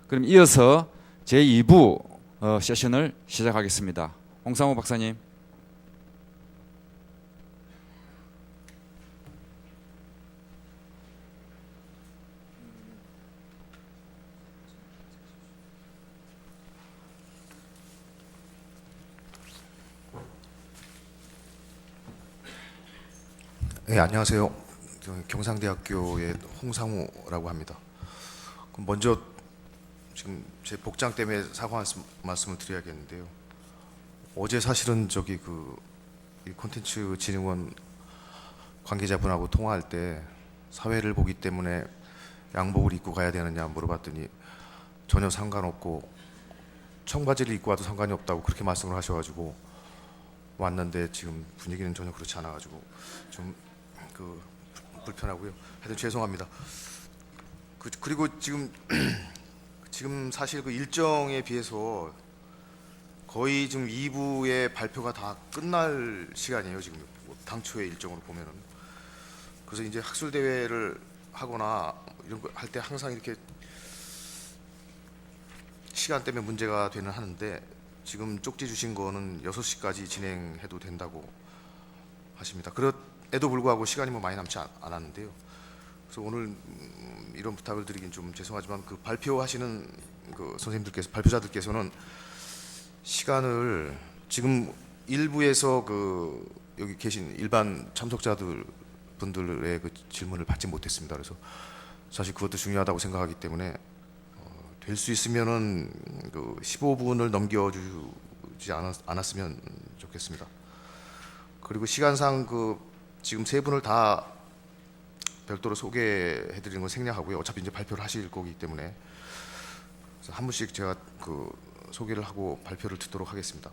그럼 이어서 제2부 세션을 시작하겠습니다. 홍상호 박사님. 네, 안녕하세요. 경상대학교의 홍상우라고 합니다. 그럼 먼저 지금 제 복장 때문에 사과 말씀을 드려야겠는데요. 어제 사실은 이 콘텐츠 진흥원 관계자분하고 통화할 때 사회를 보기 때문에 양복을 입고 가야 되느냐 물어봤더니 전혀 상관없고 청바지를 입고 와도 상관이 없다고 그렇게 말씀을 하셔가지고 왔는데 지금 분위기는 전혀 그렇지 않아가지고 좀 불편하고요. 하여튼 죄송합니다. 그리고 지금 사실 그 일정에 비해서 거의 지금 2부의 발표가 다 끝날 시간이에요. 지금 당초의 일정으로 보면은. 그래서 이제 학술 대회를 하거나 이런 거 할 때 항상 이렇게 시간 때문에 문제가 되는 하는데 지금 쪽지 주신 거는 6시까지 진행해도 된다고 하십니다. 그럼에도 불구하고 시간이 많이 남지 않았는데요. 그래서 오늘 이런 부탁을 드리긴 좀 죄송하지만 그 발표하시는 그 선생님들께서 발표자들께서는 시간을 지금 일부에서 여기 계신 일반 참석자들 분들의 그 질문을 받지 못했습니다. 그래서 사실 그것도 중요하다고 생각하기 때문에 될 수 있으면은 15분을 넘겨주지 않았으면 좋겠습니다. 그리고 시간상 지금 세 분을 다 별도로 소개해드리는 건 생략하고요. 어차피 이제 발표를 하실 거기 때문에 그래서 한 분씩 제가 소개를 하고 발표를 듣도록 하겠습니다.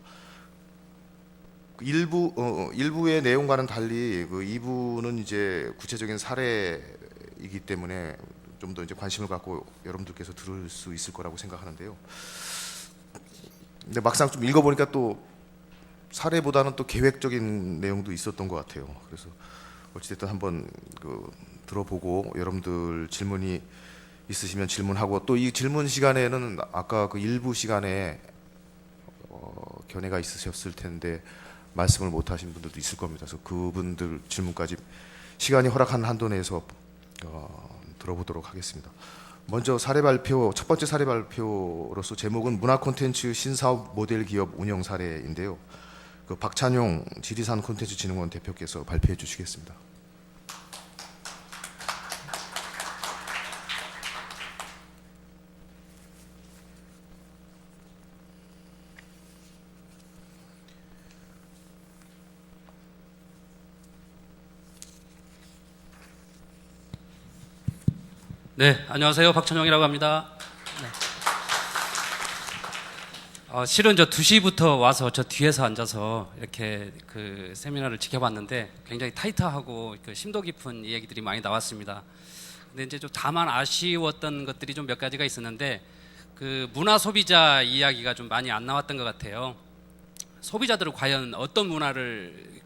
일부의 내용과는 달리 2부는 이제 구체적인 사례이기 때문에 좀 더 이제 관심을 갖고 여러분들께서 들을 수 있을 거라고 생각하는데요. 근데 막상 좀 읽어보니까 또 사례보다는 또 계획적인 내용도 있었던 것 같아요. 그래서 어찌됐든 한번 들어보고 여러분들 질문이 있으시면 질문하고 또 이 질문 시간에는 아까 일부 시간에 견해가 있으셨을 텐데 말씀을 못 하신 분들도 있을 겁니다. 그래서 그분들 질문까지 시간이 허락한 한도 내에서 들어보도록 하겠습니다. 먼저 첫 번째 사례 발표로서 제목은 문화 콘텐츠 신사업 모델 기업 운영 사례인데요. 박찬용 지리산 콘텐츠 진흥원 대표께서 발표해 주시겠습니다. 네, 안녕하세요. 박찬용이라고 합니다. 네. 실은 저 2시부터 와서 저 뒤에서 앉아서 이렇게 세미나를 지켜봤는데 굉장히 타이트하고 심도 깊은 이야기들이 많이 나왔습니다. 근데 이제 좀 다만 아쉬웠던 것들이 좀 몇 가지가 있었는데 문화 소비자 이야기가 좀 많이 안 나왔던 것 같아요. 소비자들은 과연 어떤 문화를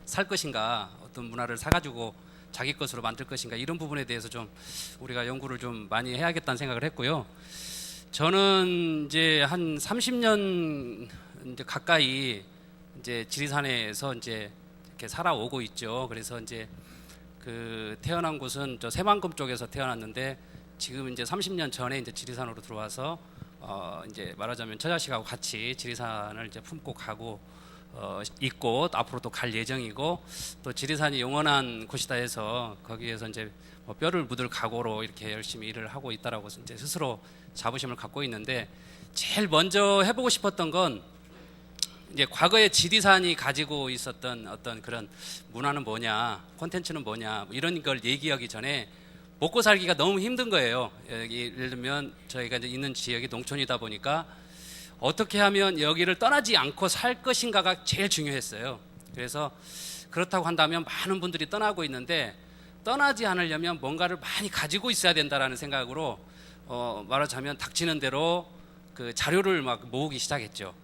살 것인가, 어떤 문화를 사가지고 자기 것으로 만들 것인가, 이런 부분에 대해서 좀 우리가 연구를 좀 많이 해야겠다는 생각을 했고요. 저는 이제 한 30년 이제 가까이 이제 지리산에서 이제 이렇게 살아오고 있죠. 그래서 이제 태어난 곳은 저 새만금 쪽에서 태어났는데 지금 이제 30년 전에 이제 지리산으로 들어와서 이제 말하자면 처자식하고 같이 지리산을 이제 품고 가고 있고 앞으로 또 갈 예정이고, 또 지리산이 영원한 곳이다 해서 거기에서 이제 뼈를 묻을 각오로 이렇게 열심히 일을 하고 있다라고 이제 스스로 자부심을 갖고 있는데, 제일 먼저 해보고 싶었던 건 이제 과거에 지리산이 가지고 있었던 어떤 그런 문화는 뭐냐, 콘텐츠는 뭐냐, 이런 걸 얘기하기 전에 먹고 살기가 너무 힘든 거예요. 예를 들면 저희가 이제 있는 지역이 농촌이다 보니까 어떻게 하면 여기를 떠나지 않고 살 것인가가 제일 중요했어요. 그래서 그렇다고 한다면 많은 분들이 떠나고 있는데, 떠나지 않으려면 뭔가를 많이 가지고 있어야 된다라는 생각으로 말하자면 닥치는 대로 자료를 막 모으기 시작했죠.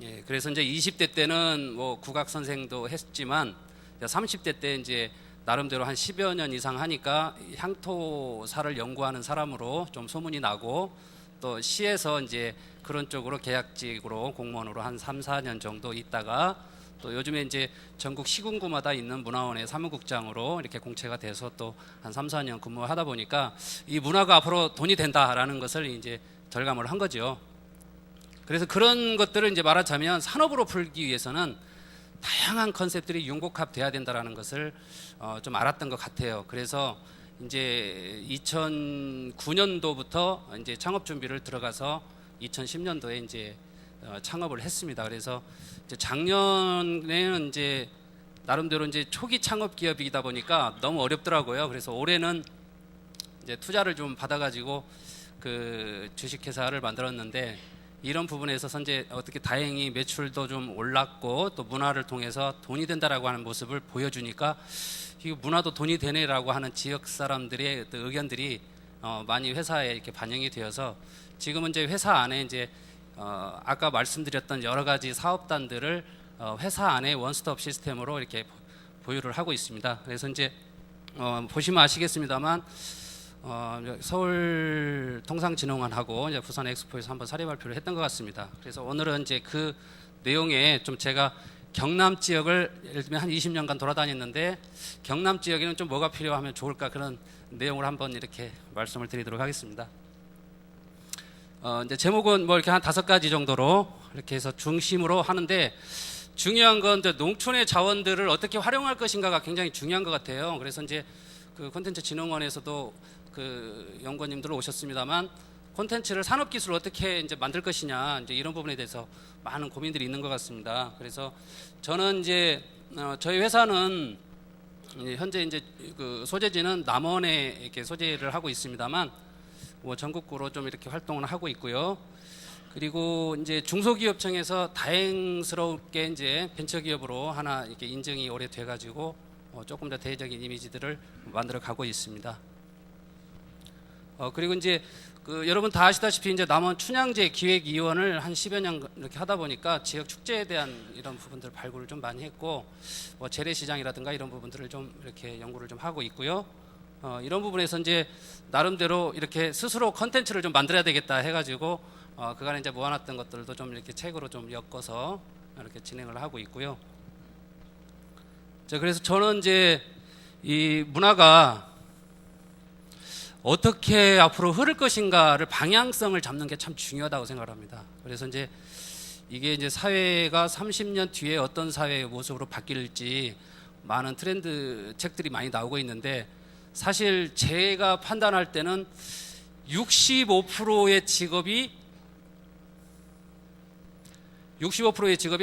예, 그래서 이제 20대 때는 국악 선생도 했지만 30대 때 이제 나름대로 한 10여 년 이상 하니까 향토사를 연구하는 사람으로 좀 소문이 나고, 또 시에서 이제 그런 쪽으로 계약직으로 공무원으로 한 3, 4년 정도 있다가, 또 요즘에 이제 전국 시군구마다 있는 문화원의 사무국장으로 이렇게 공채가 돼서 또 한 3, 4년 근무하다 보니까 이 문화가 앞으로 돈이 된다라는 것을 이제 절감을 한 거죠. 그래서 그런 것들을 이제 말하자면 산업으로 풀기 위해서는 다양한 컨셉들이 융복합돼야 된다라는 것을 좀 알았던 것 같아요. 그래서 이제 2009년도부터 이제 창업 준비를 들어가서 2010년도에 이제 창업을 했습니다. 그래서 이제 작년에는 이제 나름대로 이제 초기 창업 기업이다 보니까 너무 어렵더라고요. 그래서 올해는 이제 투자를 좀 받아가지고 그 주식회사를 만들었는데, 이런 부분에서 현재 어떻게 다행히 매출도 좀 올랐고 또 문화를 통해서 돈이 된다라고 하는 모습을 보여주니까 이 문화도 돈이 되네라고 하는 지역 사람들의 의견들이 많이 회사에 이렇게 반영이 되어서 지금은 이제 회사 안에 이제 아까 말씀드렸던 여러 가지 사업단들을 회사 안에 원스톱 시스템으로 이렇게 보유를 하고 있습니다. 그래서 이제 보시면 아시겠습니다만 서울통상진흥원하고 이제 부산 엑스포에서 한번 사례 발표를 했던 것 같습니다. 그래서 오늘은 이제 그 내용에 좀 제가 경남 지역을 예를 들면 한 20년간 돌아다녔는데 경남 지역에는 좀 뭐가 필요하면 좋을까, 그런 내용을 한번 이렇게 말씀을 드리도록 하겠습니다. 이제 제목은 뭐 이렇게 한 5가지 정도로 이렇게 해서 중심으로 하는데, 중요한 건 이제 농촌의 자원들을 어떻게 활용할 것인가가 굉장히 중요한 것 같아요. 그래서 이제 그 콘텐츠 진흥원에서도 그 연구원님들 오셨습니다만, 콘텐츠를 산업기술을 어떻게 이제 만들 것이냐, 이제 이런 부분에 대해서 많은 고민들이 있는 것 같습니다. 그래서 저는 이제 저희 회사는 현재 이제 그 소재지는 남원에 이렇게 소재를 하고 있습니다만, 뭐 전국구로 좀 이렇게 활동을 하고 있고요. 그리고 이제 중소기업청에서 다행스럽게 이제 벤처기업으로 하나 이렇게 인증이 올해 돼가지고 조금 더 대외적인 이미지들을 만들어 가고 있습니다. 그리고 이제 그 여러분 다 아시다시피 이제 남원 춘향제 기획위원을 한 10여 년 이렇게 하다 보니까 지역 축제에 대한 이런 부분들 발굴을 좀 많이 했고, 뭐 재래시장이라든가 이런 부분들을 좀 이렇게 연구를 좀 하고 있고요. 이런 부분에서 이제 나름대로 이렇게 스스로 컨텐츠를 좀 만들어야 되겠다 해가지고 그간에 이제 모아놨던 것들도 좀 이렇게 책으로 좀 엮어서 이렇게 진행을 하고 있고요. 자, 그래서 저는 이제 이 문화가 어떻게 앞으로 흐를 것인가를 방향성을 잡는 게 참 중요하다고 생각합니다. 그래서 이제 이게 이제 사회가 30년 뒤에 어떤 사회의 모습으로 바뀔지 많은 트렌드 책들이 많이 나오고 있는데, 사실 제가 판단할 때는 65%의 직업이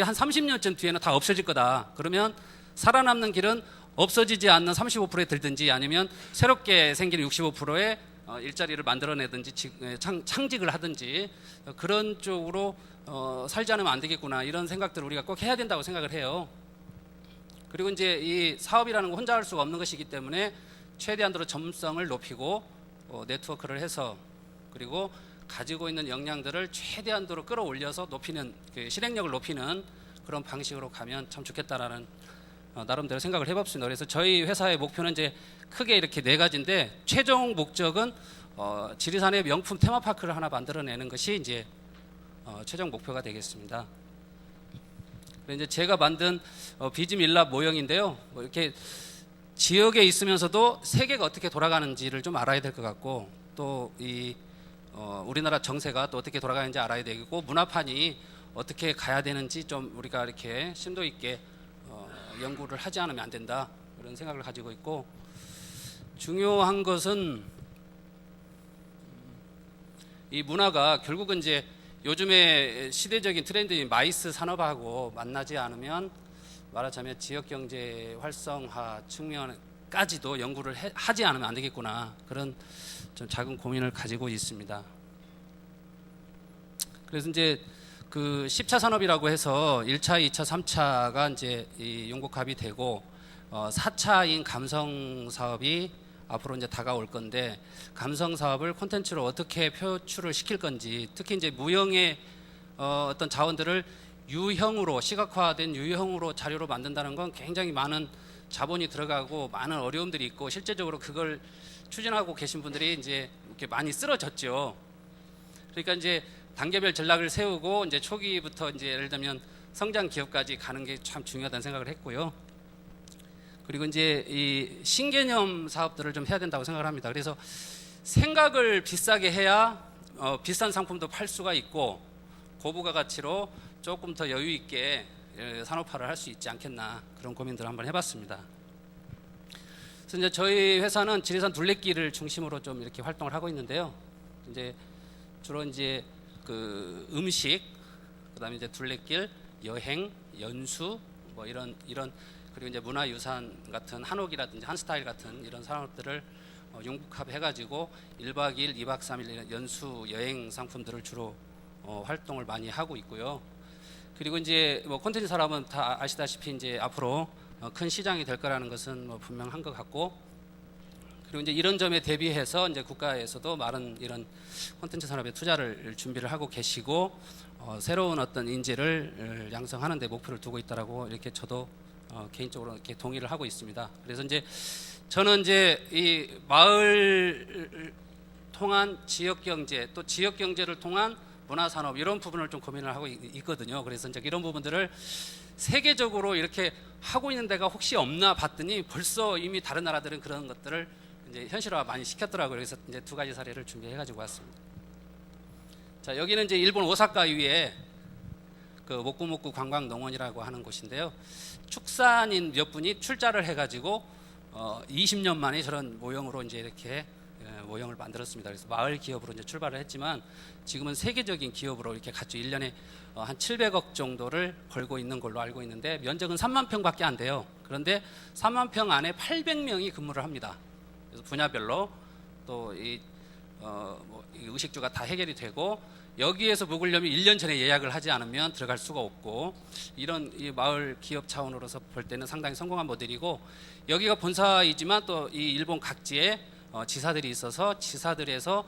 한 30년쯤 뒤에는 다 없어질 거다. 그러면 살아남는 길은 없어지지 않는 35%에 들든지, 아니면 새롭게 생기는 65%의 일자리를 만들어내든지 창직을 하든지, 그런 쪽으로 살지 않으면 안 되겠구나, 이런 생각들을 우리가 꼭 해야 된다고 생각을 해요. 그리고 이제 이 사업이라는 거 혼자 할 수가 없는 것이기 때문에 최대한으로 전문성을 높이고 네트워크를 해서, 그리고 가지고 있는 역량들을 최대한으로 끌어올려서 높이는, 그 실행력을 높이는 그런 방식으로 가면 참 좋겠다라는 나름대로 생각을 해봤습니다. 그래서 저희 회사의 목표는 이제 크게 이렇게 4가지인데, 최종 목적은 지리산의 명품 테마파크를 하나 만들어내는 것이 이제 최종 목표가 되겠습니다. 이제 제가 만든 비즈밀랍 모형인데요. 뭐 이렇게 지역에 있으면서도 세계가 어떻게 돌아가는지를 좀 알아야 될 것 같고, 또 이 우리나라 정세가 또 어떻게 돌아가는지 알아야 되고, 문화판이 어떻게 가야 되는지 좀 우리가 이렇게 심도 있게 연구를 하지 않으면 안 된다, 그런 생각을 가지고 있고, 중요한 것은 이 문화가 결국은 이제 요즘에 시대적인 트렌드인 마이스 산업하고 만나지 않으면, 말하자면 지역 경제 활성화 측면까지도 연구를 하지 않으면 안 되겠구나, 그런 좀 작은 고민을 가지고 있습니다. 그래서 이제 그 10차 산업이라고 해서 1차, 2차, 3차가 이제 이 융복합이 되고 4차인 감성 사업이 앞으로 이제 다가올 건데, 감성 사업을 콘텐츠로 어떻게 표출을 시킬 건지, 특히 이제 무형의 어떤 자원들을 유형으로, 시각화된 유형으로 자료로 만든다는 건 굉장히 많은 자본이 들어가고 많은 어려움들이 있고 실제적으로 그걸 추진하고 계신 분들이 이제 이렇게 많이 쓰러졌죠. 그러니까 이제 단계별 전략을 세우고 이제 초기부터 이제 예를 들면 성장 기업까지 가는 게 참 중요하다는 생각을 했고요. 그리고 이제 이 신개념 사업들을 좀 해야 된다고 생각을 합니다. 그래서 생각을 비싸게 해야 비싼 상품도 팔 수가 있고 고부가 가치로 조금 더 여유 있게 산업화를 할 수 있지 않겠나, 그런 고민들을 한번 해봤습니다. 그래서 이제 저희 회사는 지리산 둘레길을 중심으로 좀 이렇게 활동을 하고 있는데요. 이제 주로 이제 그 음식, 그다음에 이제 둘레길, 여행, 연수 뭐 이런 그리고 이제 문화유산 같은 한옥이라든지 한스타일 같은 이런 산업들을 융복합해가지고 1박 2일, 2박 3일 연수 여행 상품들을 주로 활동을 많이 하고 있고요. 그리고 이제 뭐 콘텐츠 산업은 다 아시다시피 이제 앞으로 큰 시장이 될 거라는 것은 뭐 분명한 것 같고, 그리고 이제 이런 점에 대비해서 이제 국가에서도 많은 이런 콘텐츠 산업에 투자를 준비를 하고 계시고 새로운 어떤 인재를 양성하는 데 목표를 두고 있다라고 이렇게 저도 개인적으로 이렇게 동의를 하고 있습니다. 그래서 이제 저는 이제 이 마을 통한 지역 경제, 또 지역 경제를 통한 문화 산업, 이런 부분을 좀 고민을 하고 있거든요. 그래서 이제 이런 부분들을 세계적으로 이렇게 하고 있는 데가 혹시 없나 봤더니 벌써 이미 다른 나라들은 그런 것들을 이제 현실화 많이 시켰더라고요. 그래서 이제 두 가지 사례를 준비해 가지고 왔습니다. 자, 여기는 이제 일본 오사카 위에 그 모쿠모쿠 관광농원이라고 하는 곳인데요. 축산인 몇 분이 출자를 해가지고 20년 만에 저런 모형으로 이제 이렇게 모형을 만들었습니다. 그래서 마을 기업으로 이제 출발을 했지만 지금은 세계적인 기업으로 이렇게 같이 1년에 한 700억 정도를 벌고 있는 걸로 알고 있는데 면적은 3만 평밖에 안 돼요. 그런데 3만 평 안에 800명이 근무를 합니다. 그래서 분야별로 또 이 의식주가 다 해결이 되고, 여기에서 묵으려면 1년 전에 예약을 하지 않으면 들어갈 수가 없고, 이런 이 마을 기업 차원으로서 볼 때는 상당히 성공한 모델이고, 여기가 본사이지만 또 이 일본 각지에 지사들이 있어서 지사들에서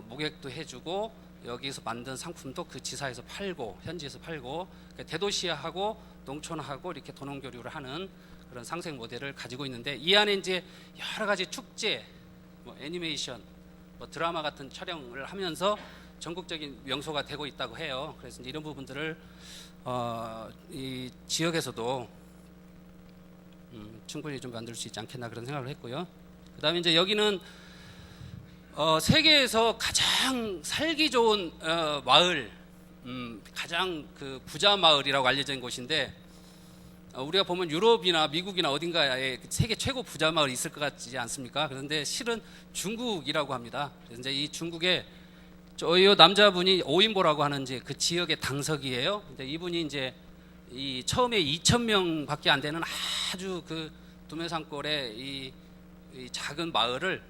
모객도 해주고 여기서 만든 상품도 그 지사에서 팔고 현지에서 팔고, 그러니까 대도시화하고 농촌하고 이렇게 도농교류를 하는 그런 상생 모델을 가지고 있는데, 이 안에 이제 여러 가지 축제, 뭐 애니메이션, 뭐 드라마 같은 촬영을 하면서 전국적인 명소가 되고 있다고 해요. 그래서 이제 이런 부분들을 이 지역에서도 충분히 좀 만들 수 있지 않겠나, 그런 생각을 했고요. 그다음에 이제 여기는 세계에서 가장 살기 좋은 마을, 가장 그 부자 마을이라고 알려진 곳인데, 우리가 보면 유럽이나 미국이나 어딘가에 세계 최고 부자 마을이 있을 것 같지 않습니까? 그런데 실은 중국이라고 합니다. 그래서 이제 이 중국에 저희 남자분이 오인보라고 하는 이제 그 지역의 당석이에요. 근데 이분이 이제 이 처음에 2,000명밖에 안 되는 아주 그 두메산골의 이 작은 마을을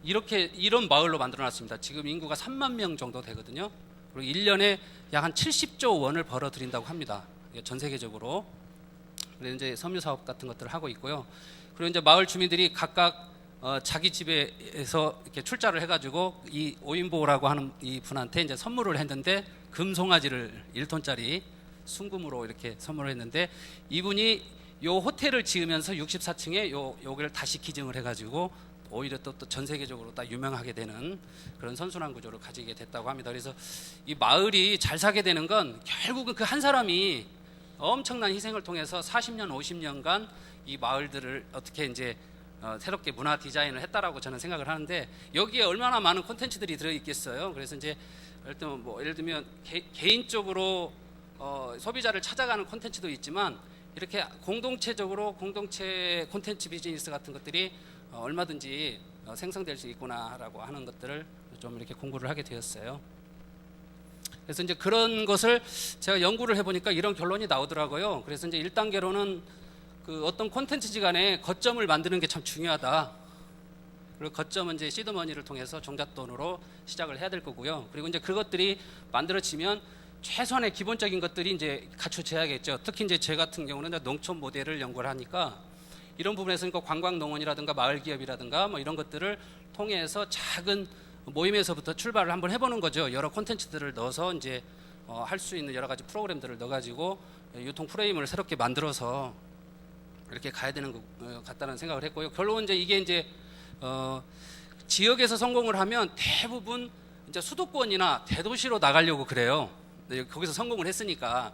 이런 마을로 만들어놨습니다. 지금 인구가 3만 명 정도 되거든요. 그리고 1년에 약 한 70조 원을 벌어들인다고 합니다. 전 세계적으로. 그래서 이제 섬유 사업 같은 것들을 하고 있고요. 그리고 이제 마을 주민들이 각각 자기 집에서 이렇게 출자를 해가지고 이 오인보라고 하는 이 분한테 이제 선물을 했는데, 금송아지를 1톤짜리 순금으로 이렇게 선물을 했는데, 이분이 요 호텔을 지으면서 64층에 요걸 다시 기증을 해가지고 오히려 또 전 세계적으로 다 유명하게 되는 그런 선순환 구조를 가지게 됐다고 합니다. 그래서 이 마을이 잘 사게 되는 건 결국은 그 한 사람이 엄청난 희생을 통해서 40년, 50년간 이 마을들을 어떻게 이제 새롭게 문화 디자인을 했다라고 저는 생각을 하는데, 여기에 얼마나 많은 콘텐츠들이 들어있겠어요. 그래서 이제 예를 들면 개인적으로 소비자를 찾아가는 콘텐츠도 있지만, 이렇게 공동체적으로 공동체 콘텐츠 비즈니스 같은 것들이 얼마든지 생성될 수 있구나라고 하는 것들을 좀 이렇게 공부를 하게 되었어요. 그래서 이제 그런 것을 제가 연구를 해보니까 이런 결론이 나오더라고요. 그래서 이제 1단계로는 그 어떤 콘텐츠지 간에 거점을 만드는 게 참 중요하다. 그리고 거점은 이제 시드머니를 통해서 종잣돈으로 시작을 해야 될 거고요. 그리고 이제 그것들이 만들어지면 최소한의 기본적인 것들이 이제 갖춰져야겠죠. 특히 이제 제 같은 경우는 농촌 모델을 연구를 하니까 이런 부분에서 그러니까 관광농원이라든가 마을 기업이라든가 뭐 이런 것들을 통해서 작은 모임에서부터 출발을 한번 해보는 거죠. 여러 콘텐츠들을 넣어서 이제 할 수 있는 여러 가지 프로그램들을 넣어가지고 유통 프레임을 새롭게 만들어서 이렇게 가야 되는 것 같다는 생각을 했고요. 결론은 이제 이게 이제 지역에서 성공을 하면 대부분 이제 수도권이나 대도시로 나가려고 그래요. 네, 거기서 성공을 했으니까.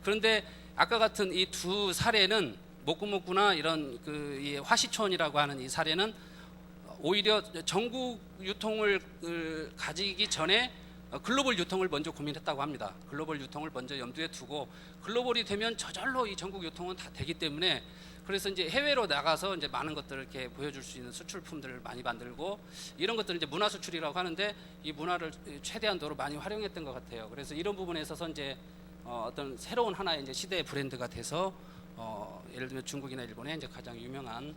그런데 아까 같은 이 두 사례는 목구목구나 이런 이 화시촌이라고 하는 이 사례는 오히려 전국 유통을 가지기 전에 글로벌 유통을 먼저 고민했다고 합니다. 글로벌 유통을 먼저 염두에 두고 글로벌이 되면 저절로 이 전국 유통은 다 되기 때문에 그래서 이제 해외로 나가서 이제 많은 것들을 이렇게 보여줄 수 있는 수출품들을 많이 만들고 이런 것들을 이제 문화 수출이라고 하는데 이 문화를 최대한도로 많이 활용했던 것 같아요. 그래서 이런 부분에 있어서 이제 어떤 새로운 하나의 이제 시대의 브랜드가 돼서 예를 들면 중국이나 일본의 이제 가장 유명한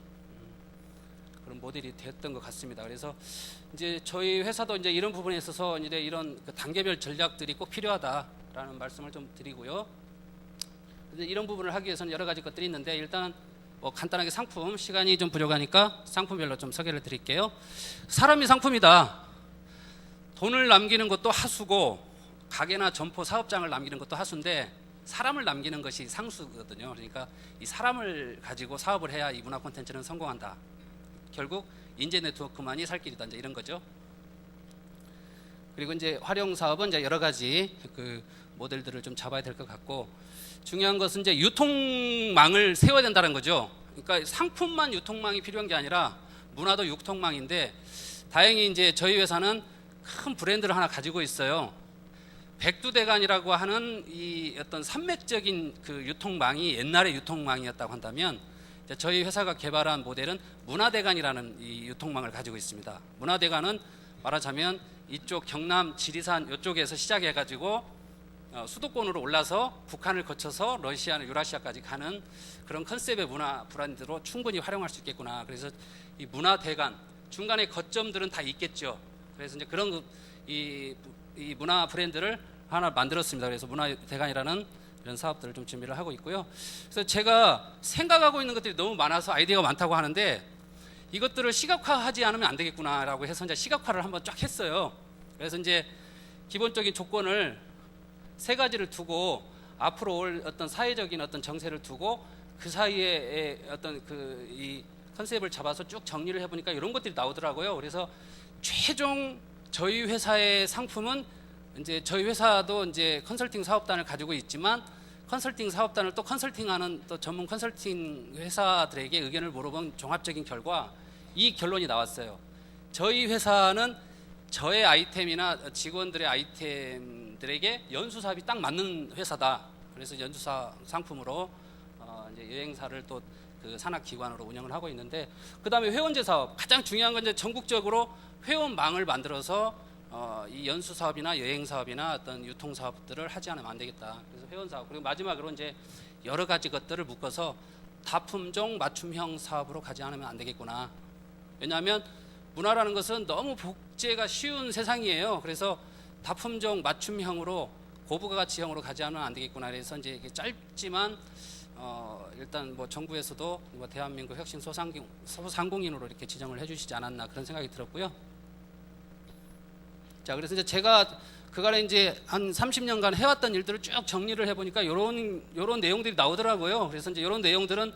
그런 모델이 됐던 것 같습니다. 그래서 이제 저희 회사도 이제 이런 부분에 있어서 이제 이런 그 단계별 전략들이 꼭 필요하다라는 말씀을 좀 드리고요. 이런 부분을 하기 위해서는 여러 가지 것들이 있는데 일단 뭐 간단하게 상품, 시간이 좀 부족하니까 상품별로 좀 소개를 드릴게요. 사람이 상품이다. 돈을 남기는 것도 하수고 가게나 점포 사업장을 남기는 것도 하수인데 사람을 남기는 것이 상수거든요. 그러니까 이 사람을 가지고 사업을 해야 이 문화 콘텐츠는 성공한다. 결국 인재 네트워크만이 살 길이다. 이제 이런 거죠. 그리고 이제 활용 사업은 이제 여러 가지 그 모델들을 좀 잡아야 될 것 같고 중요한 것은 이제 유통망을 세워야 된다는 거죠. 그러니까 상품만 유통망이 필요한 게 아니라 문화도 유통망인데 다행히 이제 저희 회사는 큰 브랜드를 하나 가지고 있어요. 백두대간이라고 하는 이 어떤 산맥적인 그 유통망이 옛날의 유통망이었다고 한다면 저희 회사가 개발한 모델은 문화대간이라는 이 유통망을 가지고 있습니다. 문화대간은 말하자면 이쪽 경남 지리산 이쪽에서 시작해가지고 수도권으로 올라서 북한을 거쳐서 러시아나 유라시아까지 가는 그런 컨셉의 문화 브랜드로 충분히 활용할 수 있겠구나. 그래서 이 문화대간 중간에 거점들은 다 있겠죠. 그래서 이제 그런 이 문화 브랜드를 하나 만들었습니다. 그래서 문화대간이라는 이런 사업들을 좀 준비를 하고 있고요. 그래서 제가 생각하고 있는 것들이 너무 많아서 아이디어가 많다고 하는데 이것들을 시각화하지 않으면 안 되겠구나라고 해서 이제 시각화를 한번 쫙 했어요. 그래서 이제 기본적인 조건을 세 가지를 두고 앞으로 올 어떤 사회적인 어떤 정세를 두고 그 사이에 어떤 이 컨셉을 잡아서 쭉 정리를 해보니까 이런 것들이 나오더라고요. 그래서 최종 저희 회사의 상품은 이제 저희 회사도 이제 컨설팅 사업단을 가지고 있지만 컨설팅 사업단을 또 컨설팅하는 또 전문 컨설팅 회사들에게 의견을 물어본 종합적인 결과 이 결론이 나왔어요. 저희 회사는 저의 아이템이나 직원들의 아이템들에게 연수사업이 딱 맞는 회사다. 그래서 연수사 상품으로 이제 여행사를 또 그 산학기관으로 운영을 하고 있는데 그 다음에 회원제 사업 가장 중요한 건 이제 전국적으로 회원망을 만들어서 이 연수 사업이나 여행 사업이나 어떤 유통 사업들을 하지 않으면 안 되겠다. 그래서 회원 사업 그리고 마지막으로 이제 여러 가지 것들을 묶어서 다품종 맞춤형 사업으로 가지 않으면 안 되겠구나. 왜냐하면 문화라는 것은 너무 복제가 쉬운 세상이에요. 그래서 다품종 맞춤형으로 고부가치형으로 가지 않으면 안 되겠구나. 그래서 이제 이게 짧지만 일단 뭐 정부에서도 뭐 대한민국 혁신 소상공인으로 이렇게 지정을 해주시지 않았나 그런 생각이 들었고요. 자, 그래서 이제 제가 그간에 이제 한 30년간 해왔던 일들을 쭉 정리를 해보니까 요런 내용들이 나오더라고요. 그래서 이제 요런 내용들은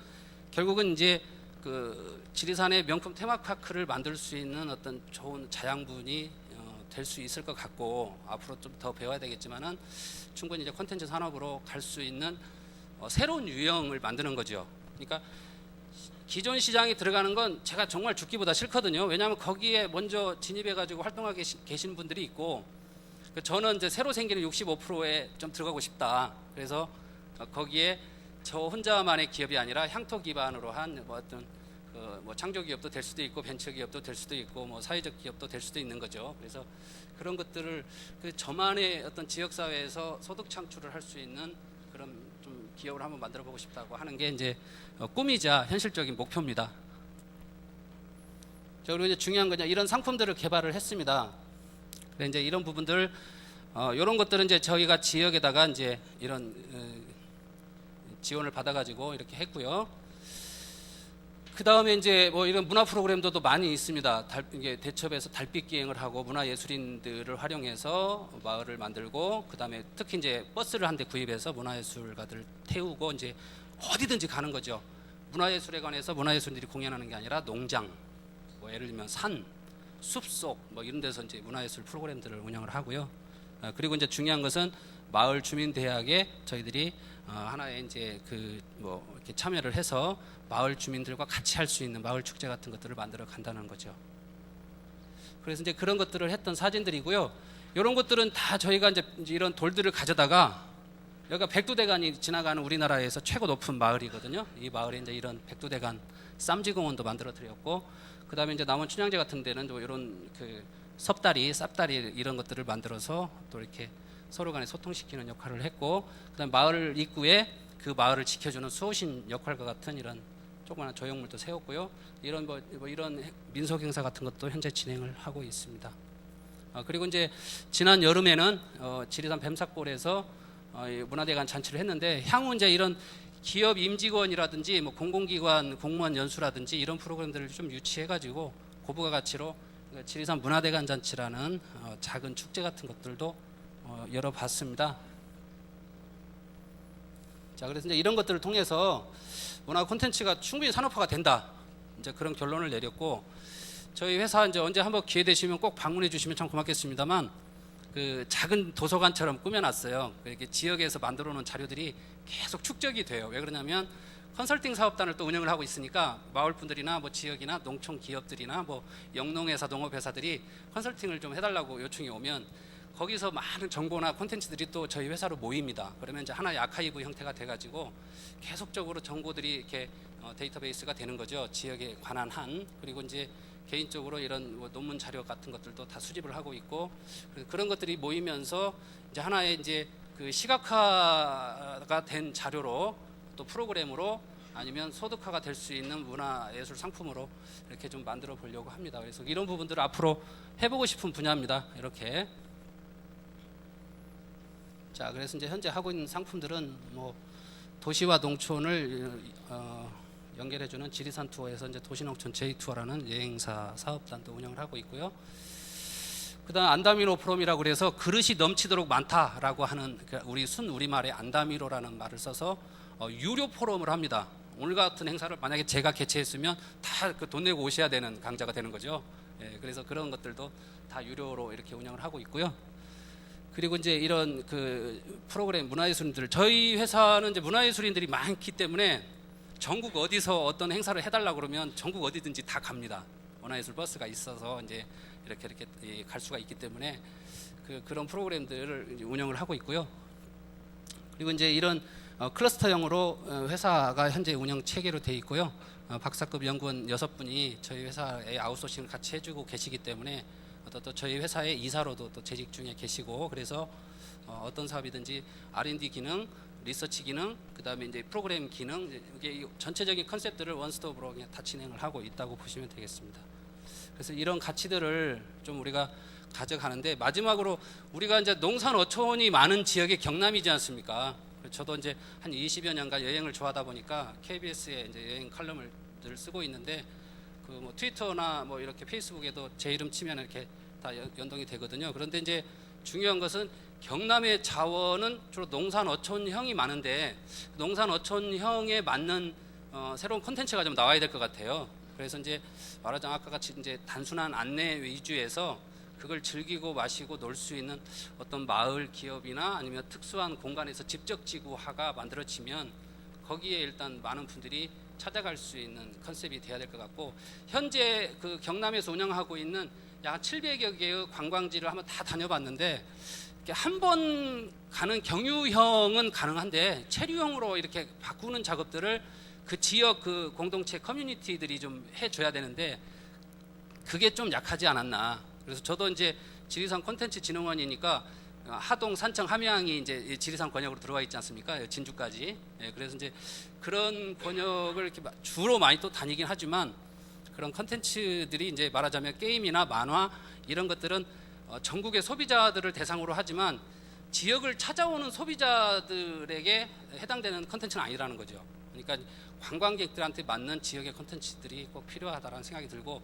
결국은 이제 그 지리산의 명품 테마파크를 만들 수 있는 어떤 좋은 자양분이 될 수 있을 것 같고 앞으로 좀 더 배워야 되겠지만은 충분히 이제 콘텐츠 산업으로 갈 수 있는 새로운 유형을 만드는 거죠. 그러니까 기존 시장에 들어가는 건 제가 정말 죽기보다 싫거든요. 왜냐하면 거기에 먼저 진입해가지고 활동하고 계신 분들이 있고 저는 이제 새로 생기는 65%에 좀 들어가고 싶다. 그래서 거기에 저 혼자만의 기업이 아니라 향토 기반으로 한 뭐 어떤 뭐 창조 기업도 될 수도 있고 벤처 기업도 될 수도 있고 뭐 사회적 기업도 될 수도 있는 거죠. 그래서 그런 것들을 저만의 어떤 지역 사회에서 소득 창출을 할 수 있는 그런 좀 기업을 한번 만들어 보고 싶다고 하는 게 이제 꿈이자 현실적인 목표입니다. 자, 그리고 이제 중요한 거냐 이런 상품들을 개발을 했습니다. 그래 이제 이런 부분들 이런 것들은 이제 저희가 지역에다가 이제 이런 지원을 받아가지고 이렇게 했고요. 그 다음에 이제 뭐 이런 문화 프로그램도 많이 있습니다. 이게 대첩에서 달빛 기행을 하고 문화예술인들을 활용해서 마을을 만들고 그 다음에 특히 이제 버스를 한 대 구입해서 문화예술가들 태우고 이제 어디든지 가는 거죠. 문화예술회관에서 문화예술인들이 공연하는 게 아니라 농장, 뭐 예를 들면 산, 숲속 뭐 이런 데서 이제 문화예술 프로그램들을 운영을 하고요. 그리고 이제 중요한 것은 마을 주민 대학에 저희들이 하나의 이제 그 뭐 이렇게 참여를 해서 마을 주민들과 같이 할 수 있는 마을 축제 같은 것들을 만들어 간다는 거죠. 그래서 이제 그런 것들을 했던 사진들이고요. 이런 것들은 다 저희가 이제 이런 돌들을 가져다가 여기가 백두대간이 지나가는 우리나라에서 최고 높은 마을이거든요. 이 마을에 이제 이런 백두대간 쌈지공원도 만들어 드렸고, 그 다음에 이제 남원 춘향제 같은 데는 또 이런 그 섭다리, 쌉다리 이런 것들을 만들어서 또 이렇게 서로 간에 소통시키는 역할을 했고, 그다음 마을 입구에 그 마을을 지켜주는 수호신 역할과 같은 이런 조그마한 조형물도 세웠고요. 이런 뭐 이런 민속 행사 같은 것도 현재 진행을 하고 있습니다. 그리고 이제 지난 여름에는 지리산 뱀삭골에서 문화대관 잔치를 했는데, 향후 이제 이런 기업 임직원이라든지 뭐 공공기관 공무원 연수라든지 이런 프로그램들을 좀 유치해가지고 고부가 가치로 지리산 문화대관 잔치라는 작은 축제 같은 것들도 열어봤습니다. 자, 그래서 이제 이런 것들을 통해서 문화 콘텐츠가 충분히 산업화가 된다, 이제 그런 결론을 내렸고, 저희 회사 이제 언제 한번 기회 되시면 꼭 방문해 주시면 참 고맙겠습니다만, 그 작은 도서관처럼 꾸며놨어요. 이렇게 지역에서 만들어 놓은 자료들이 계속 축적이 돼요. 왜 그러냐면 컨설팅 사업단을 또 운영을 하고 있으니까 마을 분들이나 뭐 지역이나 농촌 기업들이나 뭐 영농회사, 농업회사들이 컨설팅을 좀 해달라고 요청이 오면 거기서 많은 정보나 콘텐츠들이 또 저희 회사로 모입니다. 그러면 이제 하나의 아카이브 형태가 돼가지고 계속적으로 정보들이 이렇게 데이터베이스가 되는 거죠. 지역에 관한 한. 그리고 이제 개인적으로 이런 뭐 논문 자료 같은 것들도 다 수집을 하고 있고, 그런 것들이 모이면서 이제 하나의 이제 그 시각화가 된 자료로 또 프로그램으로 아니면 소득화가 될 수 있는 문화예술 상품으로 이렇게 좀 만들어 보려고 합니다. 그래서 이런 부분들을 앞으로 해보고 싶은 분야입니다. 이렇게. 자, 그래서 이제 현재 하고 있는 상품들은 뭐 도시와 농촌을 연결해주는 지리산 투어에서 이제 도시농촌 J2라는 여행사 사업단도 운영을 하고 있고요. 그다음 안다미로 포럼이라고 그래서 그릇이 넘치도록 많다라고 하는 우리 우리말의 안다미로라는 말을 써서 유료 포럼을 합니다. 오늘 같은 행사를 만약에 제가 개최했으면 다 그 돈 내고 오셔야 되는 강좌가 되는 거죠. 예, 그래서 그런 것들도 다 유료로 이렇게 운영을 하고 있고요. 그리고 이제 이런 그 프로그램 문화예술인들, 저희 회사는 이제 문화예술인들이 많기 때문에 전국 어디서 어떤 행사를 해달라고 그러면 전국 어디든지 다 갑니다. 문화예술 버스가 있어서 이제 이렇게 갈 수가 있기 때문에 그런 프로그램들을 운영을 하고 있고요. 그리고 이제 이런 클러스터형으로 회사가 현재 운영 체계로 돼 있고요. 박사급 연구원 6분이 저희 회사에 아웃소싱을 같이 해주고 계시기 때문에 또 저희 회사의 이사로도 또 재직 중에 계시고, 그래서 어떤 사업이든지 R&D 기능, 리서치 기능, 그 다음에 이제 프로그램 기능, 이게 전체적인 컨셉들을 원스톱으로 그냥 다 진행을 하고 있다고 보시면 되겠습니다. 그래서 이런 가치들을 좀 우리가 가져가는데, 마지막으로 우리가 이제 농산 어촌이 많은 지역의 경남이지 않습니까? 저도 이제 한 20여 년간 여행을 좋아하다 보니까 KBS에 이제 여행 칼럼을 늘 쓰고 있는데, 그 뭐 트위터나 뭐 이렇게 페이스북에도 제 이름 치면 이렇게 다 연동이 되거든요. 그런데 이제 중요한 것은 경남의 자원은 주로 농산 어촌형이 많은데, 농산 어촌형에 맞는 새로운 콘텐츠가 좀 나와야 될 것 같아요. 그래서 이제 말하자면 아까 같이 이제 단순한 안내 위주에서 그걸 즐기고 마시고 놀 수 있는 어떤 마을 기업이나 아니면 특수한 공간에서 집적지구화가 만들어지면 거기에 일단 많은 분들이 찾아갈 수 있는 컨셉이 돼야 될 것 같고, 현재 그 경남에서 운영하고 있는 약 700여 개의 관광지를 한번 다 다녀봤는데, 한 번 가는 경유형은 가능한데 체류형으로 이렇게 바꾸는 작업들을 그 지역 그 공동체 커뮤니티들이 좀 해줘야 되는데 그게 좀 약하지 않았나. 그래서 저도 이제 지리산 콘텐츠 진흥원이니까 하동, 산청, 함양이 이제 지리산 권역으로 들어와 있지 않습니까? 진주까지. 예, 그래서 이제 그런 권역을 이렇게 주로 많이 또 다니긴 하지만, 그런 콘텐츠들이 이제 말하자면 게임이나 만화 이런 것들은 전국의 소비자들을 대상으로 하지만 지역을 찾아오는 소비자들에게 해당되는 콘텐츠는 아니라는 거죠. 그러니까 관광객들한테 맞는 지역의 콘텐츠들이 꼭 필요하다라는 생각이 들고,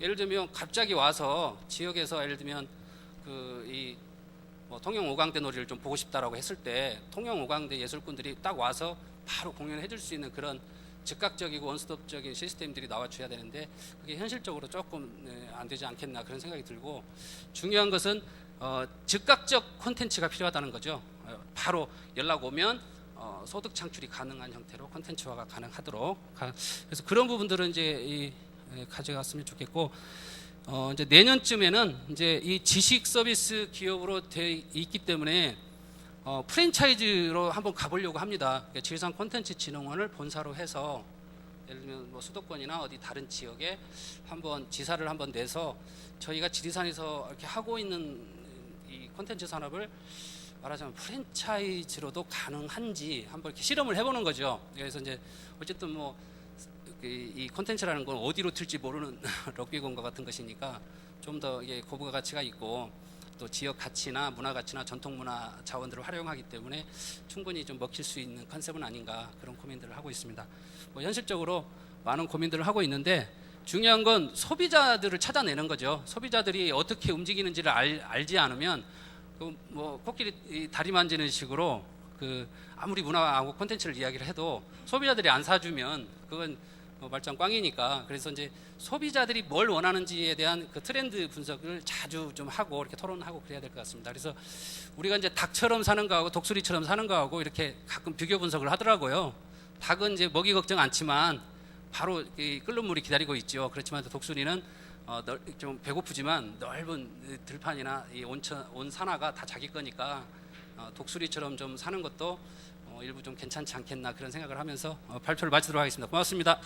예를 들면 갑자기 와서 지역에서 예를 들면 뭐 통영 오광대 놀이를 좀 보고 싶다라고 했을 때 통영 오광대 예술꾼들이 딱 와서 바로 공연을 해줄 수 있는 그런 즉각적이고 원스톱적인 시스템들이 나와줘야 되는데 그게 현실적으로 조금 안 되지 않겠나 그런 생각이 들고 중요한 것은 즉각적 콘텐츠가 필요하다는 거죠. 바로 연락 오면 소득 창출이 가능한 형태로 콘텐츠화가 가능하도록 그래서 그런 부분들은 이제 가져갔으면 좋겠고 이제 내년쯤에는 이제 이 지식 서비스 기업으로 돼 있기 때문에 프랜차이즈로 한번 가보려고 합니다. 그러니까 지리산 콘텐츠진흥원을 본사로 해서 예를 들면 뭐 수도권이나 어디 다른 지역에 한번 지사를 한번 내서 저희가 지리산에서 이렇게 하고 있는 이 콘텐츠 산업을 말하자면 프랜차이즈로도 가능한지 한번 이렇게 실험을 해보는 거죠. 그래서 이제 어쨌든 뭐 이 콘텐츠라는 건 어디로 튈지 모르는 럭비공과 같은 것이니까 좀 더 이게 고부가 가치가 있고 또 지역 가치나 문화 가치나 전통 문화 자원들을 활용하기 때문에 충분히 좀 먹힐 수 있는 컨셉은 아닌가 그런 고민들을 하고 있습니다. 뭐 현실적으로 많은 고민들을 하고 있는데 중요한 건 소비자들을 찾아내는 거죠. 소비자들이 어떻게 움직이는지를 알지 않으면 뭐 코끼리 다리 만지는 식으로 아무리 문화하고 콘텐츠를 이야기를 해도 소비자들이 안 사주면 그건 말짱 꽝이니까. 그래서 이제 소비자들이 뭘 원하는지에 대한 그 트렌드 분석을 자주 좀 하고 이렇게 토론하고 그래야 될 것 같습니다. 그래서 우리가 이제 닭처럼 사는 거하고 독수리처럼 사는 거하고 이렇게 가끔 비교 분석을 하더라고요. 닭은 이제 먹이 걱정 않지만 바로 끓는 물이 기다리고 있죠. 그렇지만 독수리는 좀 배고프지만 넓은 들판이나 이 온 산하가 다 자기 거니까 독수리처럼 좀 사는 것도 일부 좀 괜찮지 않겠나 그런 생각을 하면서 발표를 마치도록 하겠습니다. 고맙습니다.